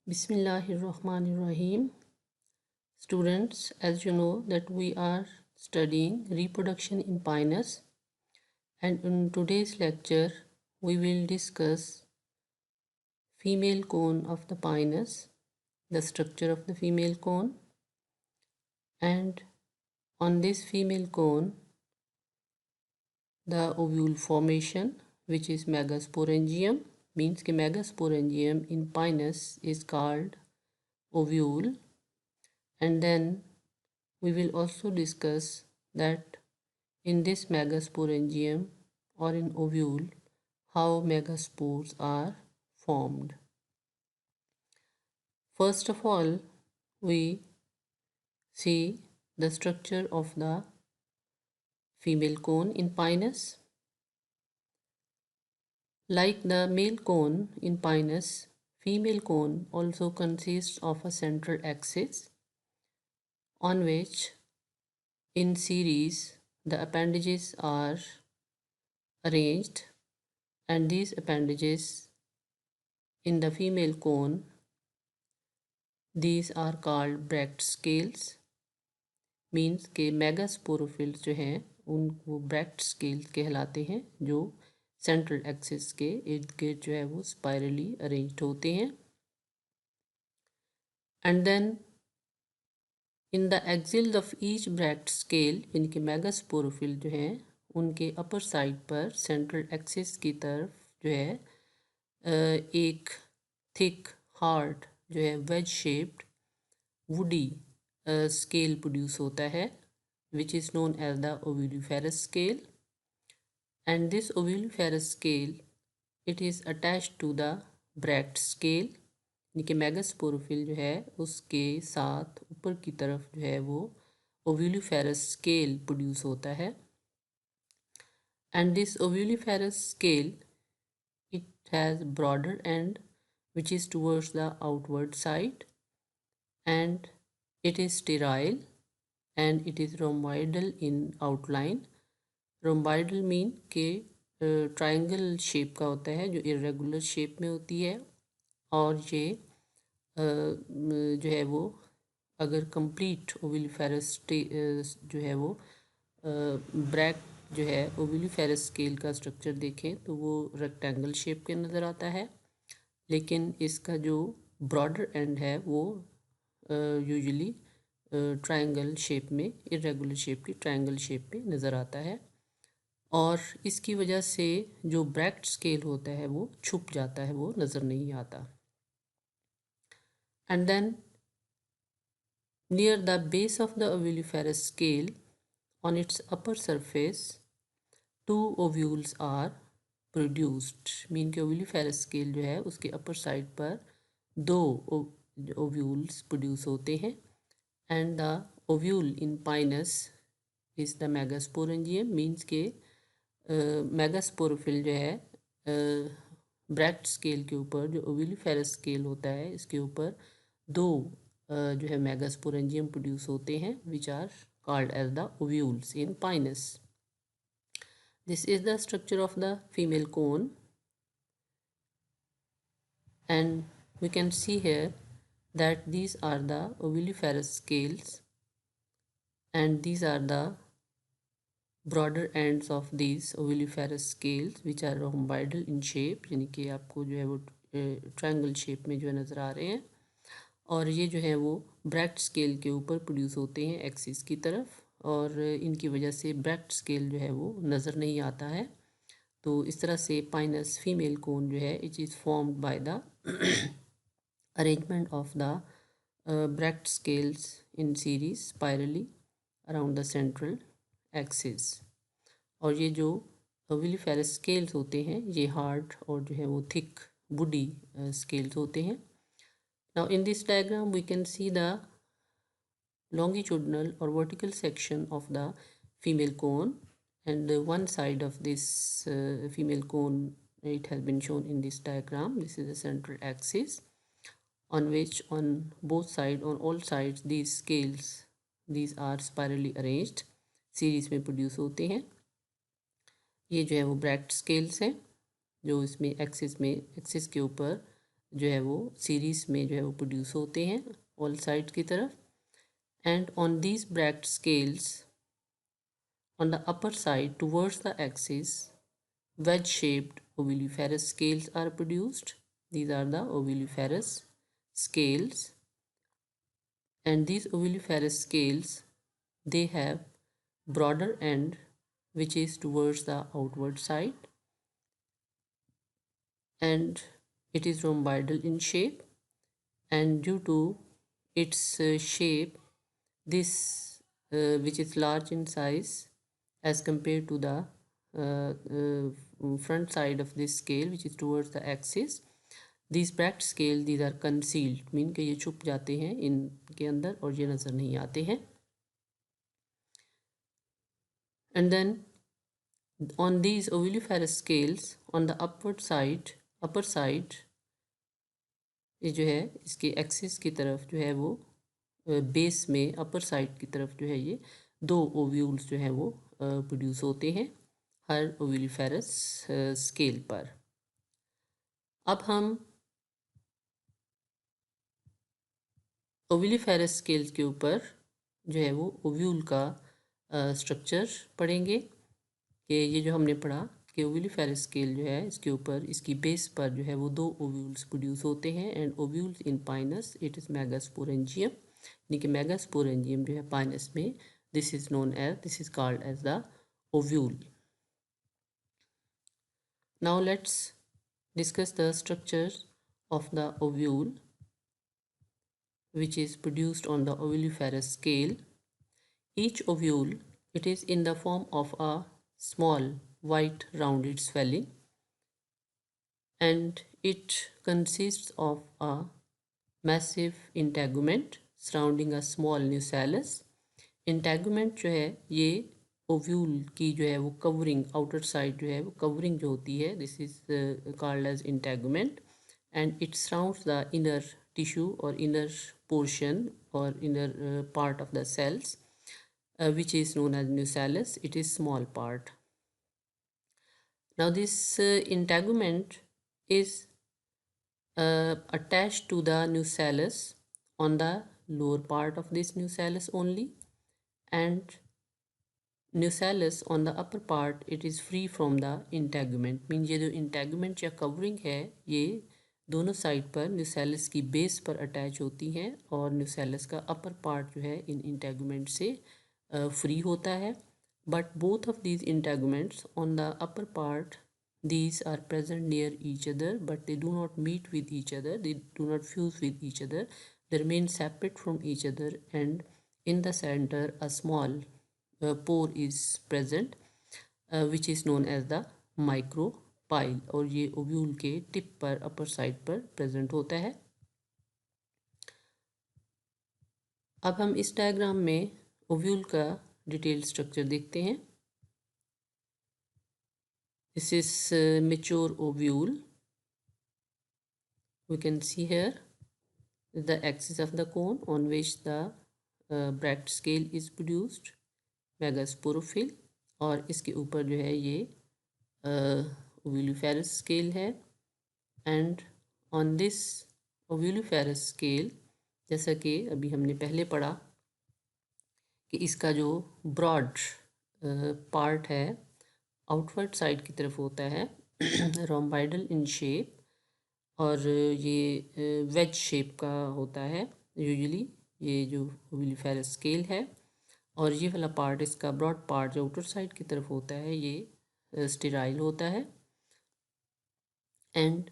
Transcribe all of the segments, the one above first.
Bismillahirrahmanirrahim. Students, as you know that we are studying reproduction in Pinus, and in today's lecture we will discuss female cone of the Pinus, the structure of the female cone, and on this female cone the ovule formation, which is megasporangium, means कि megasporangium in Pinus is called ovule. And then we will also discuss that in this megasporangium or in ovule how megaspores are formed. First of all, we see the structure of the female cone in Pinus. Like the male cone in Pinus, female cone also consists of a central axis on which in series the appendages are arranged, and these appendages in the female cone, these are called bract scales. Means के मेगास्पोरोफिल्स जो हैं उन वो bract scales कहलाते हैं, जो central axis के इर्द गिर्द जो है वो स्पायरली अरेंज्ड होते हैं. And then in the axils of each bract scale, इनके मेगास्पोरोफिल जो हैं उनके अपर साइड पर सेंट्रल एक्सिस की तरफ जो है एक थिक हार्ड जो है wedge shaped woody scale produce होता है, which is known as the ovuliferous scale. And this ovuliferous scale it is attached to the bract scale. यानी कि मेगास्पोरोफिल जो है उसके साथ ऊपर की तरफ जो है वो ओविलिफेरस स्केल प्रोड्यूस होता है. And this ovuliferous scale it has broader end which is towards the outward side, and it is sterile and it is rhomboidal in outline. rhomboidal mean के ट्रायंगल शेप का होता है, जो इरेगुलर शेप में होती है. और ये जो है वो अगर कंप्लीट ओविलिफेरस जो है वो ब्रैक जो है ओविलिफेरस स्केल का स्ट्रक्चर देखें तो वो रेक्टेंगल शेप के नज़र आता है, लेकिन इसका जो ब्रॉडर एंड है वो यूजुअली ट्रायंगल शेप में, इरेगुलर शेप की ट्रायंगल शेप में नज़र आता है. और इसकी वजह से जो ब्रैक्ट स्केल होता है वो छुप जाता है, वो नज़र नहीं आता. And then near the base of the oviviparous scale, on its upper surface, two ovules are produced. Mean के ओविलिफेरस स्केल जो है उसके अपर साइड पर दो ओव्यूल्स प्रोड्यूस होते हैं. And the ovule in Pinus is the megasporangium. Means के megasporophyll जो है ब्रैक्ट स्केल के ऊपर, जो ओविलिफेरस स्केल होता है इसके ऊपर दो जो है मेगास्पोरेंजियम प्रोड्यूस होते हैं, which are called as the ovules in Pinus. This is the structure of the female cone, and we can see here that these are the oviviparous scales and these are the broader ends of these oviviparous scales which are rhomboidal in shape. यानी कि आपको जो है वो triangle shape में जो है नज़र आ रहे हैं, और ये जो है वो ब्रैक्ट स्केल के ऊपर प्रोड्यूस होते हैं एक्सिस की तरफ, और इनकी वजह से ब्रैक्ट स्केल जो है वो नज़र नहीं आता है. तो इस तरह से पाइनस फीमेल कोन जो है it is formed by the arrangement of the bract scales in series spirally around the central axis. और ये जो ओविलिफेरस स्केल्स होते हैं ये हार्ड और जो है वो थिक वुडी स्केल्स होते हैं. Now in this diagram we can see the longitudinal or vertical section of the female cone, and one side of this female cone, it has been shown in this diagram. This is the central axis on which on both sides, on all sides, these scales, these are spirally arranged, series में produce होते हैं. ये जो है वो bract scales हैं जो इसमें एक्सिस के ऊपर जो है वो सीरीज में जो है वो प्रोड्यूस होते हैं ऑल साइड की तरफ। And on these bract scales on the upper side towards the axis wedge-shaped ovuliferous scales are produced. These are the ovuliferous scales, and these ovuliferous scales, they have broader end which is towards the outward side, and it is rhomboidal in shape, and due to its shape, this which is large in size as compared to the front side of this scale which is towards the axis, these bract scale, these are concealed, mean कि ये छुप जाते हैं इनके अंदर और ये नज़र नहीं आते हैं। And then on these ovuliferous scales on the upward side, upper side, ये जो है इसके एक्सिस की तरफ जो है वो बेस में अपर साइड की तरफ जो है ये दो ओव्यूल्स जो है वो प्रोड्यूस होते हैं हर ओव्यूलिफेरस स्केल पर। अब हम ओव्यूलिफेरस स्केल के ऊपर जो है वो ओव्यूल का स्ट्रक्चर पढ़ेंगे कि ये जो हमने पढ़ा कि ओव्यूलिफेरस स्केल जो है इसके ऊपर इसकी बेस पर जो है वो दो ओव्यूल्स प्रोड्यूस होते हैं। And ovules in Pinus it is megasporangium, यानी कि मेगास्पोरेंजियम जो है पाइनस में, this is called as the ovule. Now let's discuss the structure of the ovule which is produced on the ovuliferous scale. Each ovule, it is in the form of a small white rounded swelling, and it consists of a massive integument surrounding a small nucellus. Integument जो है ये ovule की जो है वो covering, outer side जो है वो कवरिंग जो होती है, this is called as integument, and it surrounds the inner tissue और इनर पोर्शन और inner part of the cells which is known as nucellus. It is small part. Now this integument is attached to the nucellus on the lower part of this nucellus only, and nucellus on the upper part it is free from the integument, mean ये जो integument या covering है ये दोनों side पर nucellus की base पर attach होती हैं और nucellus का upper part जो है इन integument से फ्री होता है। but both of these integuments on the upper part, these are present near each other but they do not meet with each other, they do not fuse with each other, they remain separate from each other, and in the center a small pore is present which is known as the micropyle, और ये ovule के tip पर अपर side पर present होता है। अब हम इस डायग्राम में ओव्यूल का डिटेल स्ट्रक्चर देखते हैं। This is mature ovule, we can see here the axis of the cone on which the bract scale is produced, megasporophyll, और इसके ऊपर जो है ये ओव्यूलिफेरस स्केल है। एंड ऑन दिस ओव्यूलिफेरस स्केल, जैसा कि अभी हमने पहले पढ़ा कि इसका जो ब्रॉड पार्ट है आउटवर्ड साइड की तरफ होता है रोम्बाइडल इन शेप, और ये वेज शेप का होता है यूजुअली ये जो ओव्यूलिफेरस स्केल है, और ये वाला पार्ट इसका ब्रॉड पार्ट जो आउटर साइड की तरफ होता है ये स्टेराइल होता है। And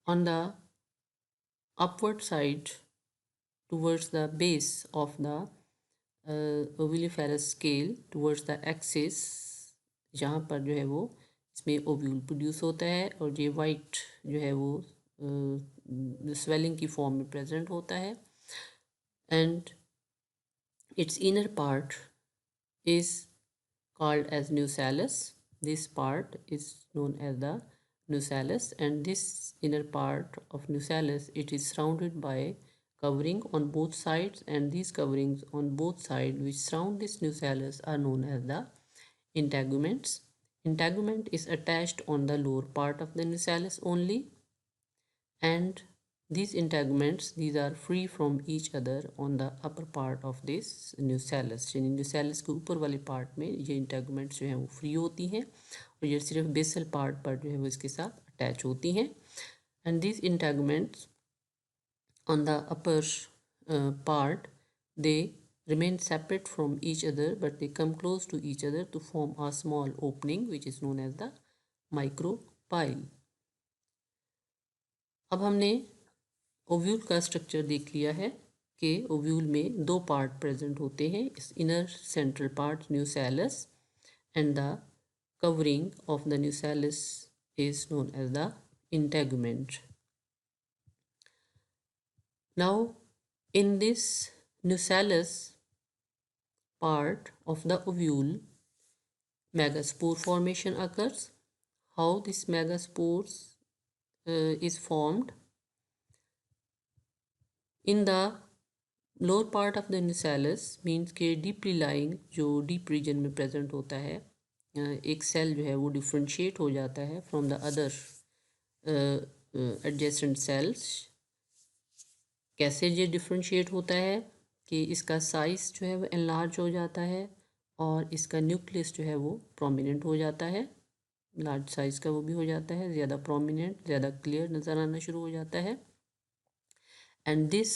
on the upward side towards the base of the ovuliferous scale towards the axis, यहाँ पर जो है वो इसमें ओव्यूल प्रोड्यूस होता है और ये वाइट जो है वो स्वेलिंग की फॉर्म में प्रेजेंट होता है। And it's inner part is called as nucellus. This part is known as the nucellus, and this inner part of nucellus, it is surrounded by covering on both sides, and these coverings on both sides which surround this nucellus are known as the integuments. Integument is attached on the lower part of the nucellus only, and These integuments, these are free from each other on the upper part of this nucellus. यानी nucellus के ऊपर वाले part में ये integuments जो हैं वो free होती हैं और ये सिर्फ basal part पर जो है वो इसके साथ attach होती हैं. And these integuments on the upper part, they remain separate from each other, but they come close to each other to form a small opening which is known as the micropyle. अब हमने ovule का structure देख लिया है कि ovule में दो part present होते हैं. इस inner central part nucellus and the covering of the nucellus is known as the integument. Now in this nucellus part of the ovule, megaspore formation occurs. How this megaspores is formed? In the lower part of the nucellus means के deeply lying जो deep region में present होता है, एक cell जो है वो differentiate हो जाता है from the other adjacent cells. कैसे ये differentiate होता है कि इसका साइज़ जो है वो enlarge हो जाता है और इसका न्यूक्लियस जो है वो प्रोमिनेंट हो जाता है. लार्ज साइज़ का वो भी हो जाता है, ज़्यादा प्रोमिनेंट, ज़्यादा क्लियर नज़र आना शुरू हो जाता है. And this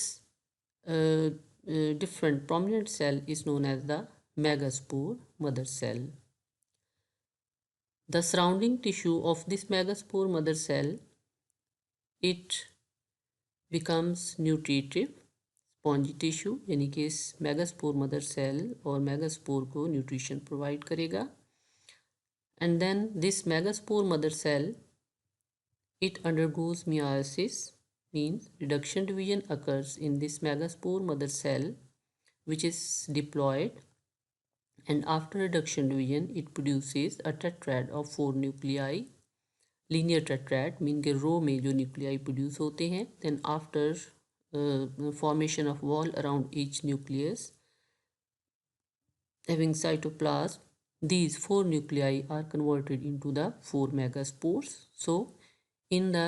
different prominent cell is known as the megaspore mother cell. The surrounding tissue of this megaspore mother cell, it becomes nutritive spongy tissue यानी कि इस मेगास्पोर मदर सेल और मेगास्पोर को न्यूट्रिशन प्रोवाइड करेगा. And then this megaspore mother cell it undergoes meiosis, means reduction division occurs in this megaspore mother cell which is diploid, and after reduction division it produces a tetrad of 4 nuclei. Linear tetrad mean के रो में जो nuclei produce होते हैं. Then after formation of wall around each nucleus having cytoplasm, these 4 nuclei are converted into the 4 megaspores. So in the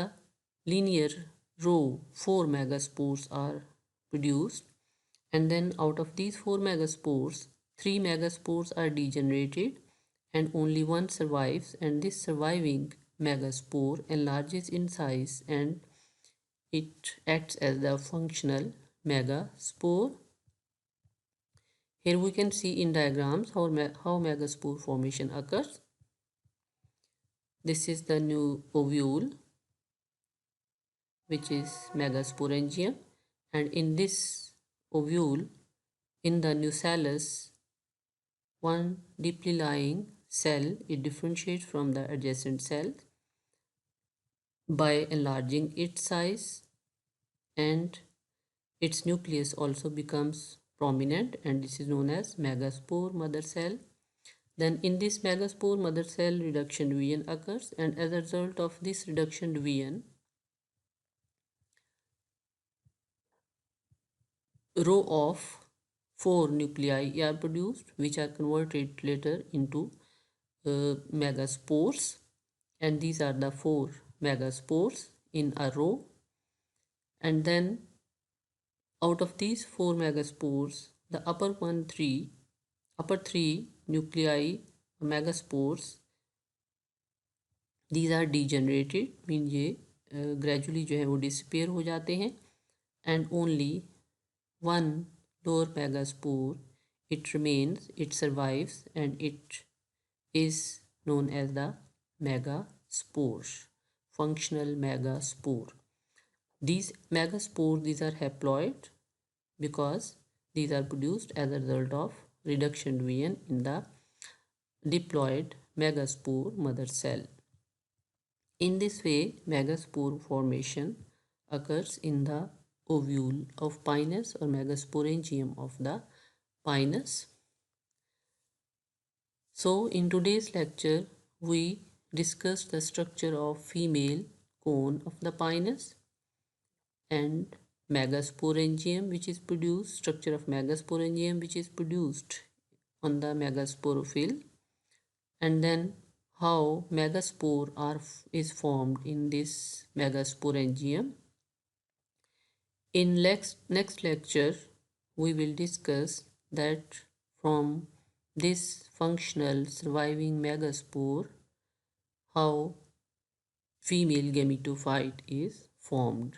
linear row 4 megaspores are produced, and then out of these 4 megaspores 3 megaspores are degenerated and only one survives, and this surviving megaspore enlarges in size and it acts as the functional megaspore. Here we can see in diagrams how megaspore formation occurs. This is the new ovule which is megasporangium, and in this ovule in the nucellus one deeply lying cell, it differentiates from the adjacent cell by enlarging its size, and its nucleus also becomes prominent, and this is known as megaspore mother cell. Then in this megaspore mother cell reduction division occurs, and as a result of this reduction division row of 4 nuclei are produced which are converted later into megaspores, and these are the 4 megaspores in a row. And then out of these 4 megaspores the upper 3 nuclei megaspores, these are degenerated, mean ये gradually जो है वो disappear हो जाते हैं, and only one lower megaspore it remains, it survives, and it is known as the megaspore, functional megaspore. These megaspores, these are haploid because these are produced as a result of reduction division in the diploid megaspore mother cell. In this way, megaspore formation occurs in the ovule of Pinus or megasporangium of the Pinus. So in today's lecture, we discussed the structure of female cone of the Pinus and megasporangium which is produced, structure of megasporangium which is produced on the megasporophyll, and then how megaspore is formed in this megasporangium. In next lecture, we will discuss that from this functional surviving megaspore, how female gametophyte is formed.